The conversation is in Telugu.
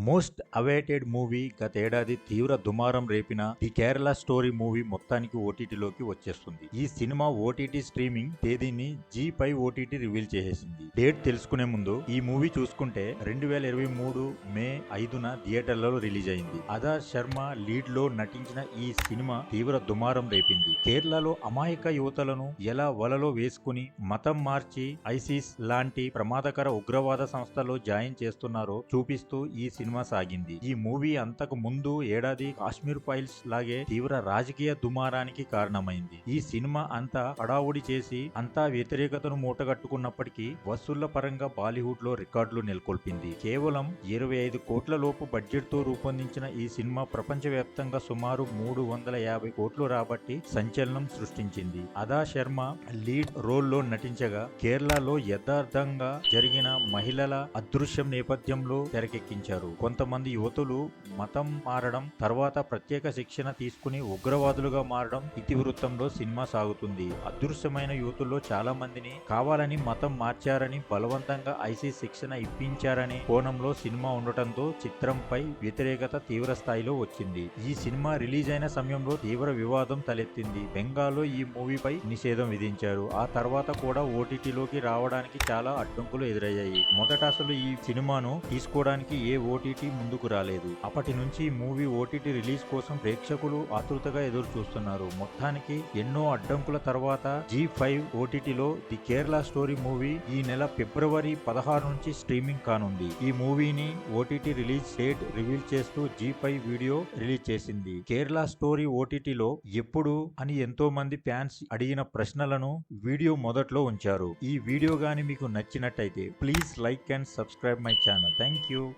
మోస్ట్ అవైటెడ్ మూవీ గతేడాది తీవ్ర దుమారం రేపిన ది కేరళ స్టోరీ మూవీ మొత్తానికి ఓటీటీలోకి వచ్చేస్తుంది. ఈ సినిమా ఓటీటీ స్ట్రీమింగ్ తేదీని జీ5 ఓటీటీ రివీల్ చేసేసింది. డేట్ తెలుసుకునే ముందు ఈ మూవీ చూసుకుంటే 2023 మే 5న థియేటర్లలో రిలీజ్ అయింది. అదా శర్మ లీడ్ లో నటించిన ఈ సినిమా తీవ్ర దుమారం రేపింది. కేరళలో అమాయక యువతలను ఎలా వలలో వేసుకుని మతం మార్చి ఐసిస్ లాంటి ప్రమాదకర ఉగ్రవాద సంస్థలో జాయిన్ చేస్తున్నారో చూపిస్తూ ఈ సినిమా సాగింది. ఈ మూవీ అంతకు ముందు ఏడాది కాశ్మీర్ ఫైల్స్ లాగే తీవ్ర రాజకీయ దుమారానికి కారణమైంది. ఈ సినిమా అంతా హడావుడి చేసి అంతా వ్యతిరేకతను మూటగట్టుకున్నప్పటికీ వసూళ్ల పరంగా బాలీవుడ్ లో రికార్డులు నెలకొల్పింది. కేవలం 25 కోట్ల లోపు బడ్జెట్ తో రూపొందించిన ఈ సినిమా ప్రపంచవ్యాప్తంగా సుమారు 350 కోట్లు రాబట్టి సంచలనం సృష్టించింది. అదా శర్మ లీడ్ రోల్ లో నటించగా కేరళలో యథార్థంగా జరిగిన మహిళల అదృశ్యం నేపథ్యంలో తెరకెక్కించారు. కొంతమంది యువతులు మతం మారడం, తర్వాత ప్రత్యేక శిక్షణ తీసుకుని ఉగ్రవాదులుగా మారడం ఇతివృత్తంలో సినిమా సాగుతుంది. అదృశ్యమైన యువతుల్లో చాలా మందిని కావాలని మతం మార్చారని, బలవంతంగా ఐసిస్ శిక్షణ ఇప్పించారని కోణంలో సినిమా ఉండటంతో చిత్రంపై వ్యతిరేకత తీవ్ర స్థాయిలో వచ్చింది. ఈ సినిమా రిలీజ్ అయిన సమయంలో తీవ్ర వివాదం తలెత్తింది. బెంగాల్లో ఈ మూవీపై నిషేధం విధించారు. ఆ తర్వాత కూడా ఓటీటీలోకి రావడానికి చాలా అడ్డంకులు ఎదురయ్యాయి. మొదట అసలు ఈ సినిమాను తీసుకోవడానికి ఏ ఓటీటీ ముందుకు రాలేదు. అప్పటి నుంచి మూవీ ఓటీటీ రిలీజ్ కోసం ప్రేక్షకులు ఆతృతగా ఎదురు చూస్తున్నారు. మొత్తానికి ఎన్నో అడ్డంకుల తర్వాత జీ5 ఓటీటీలో ది కేరళ స్టోరీ మూవీ ఈ నెల ఫిబ్రవరి 16 నుంచి స్ట్రీమింగ్ కానుంది. ఈ మూవీని ఓటీటీ రిలీజ్ డేట్ రివీల్ చేస్తూ జీ5 వీడియో రిలీజ్ చేసింది. కేరళ స్టోరీ ఓటీటీలో ఎప్పుడు అని ఎంతో మంది ఫ్యాన్స్ అడిగిన ప్రశ్నలను వీడియో మొదట్లో ఉంచారు. ఈ వీడియో గాని మీకు నచ్చినట్టయితే please like and subscribe my channel. Thank you.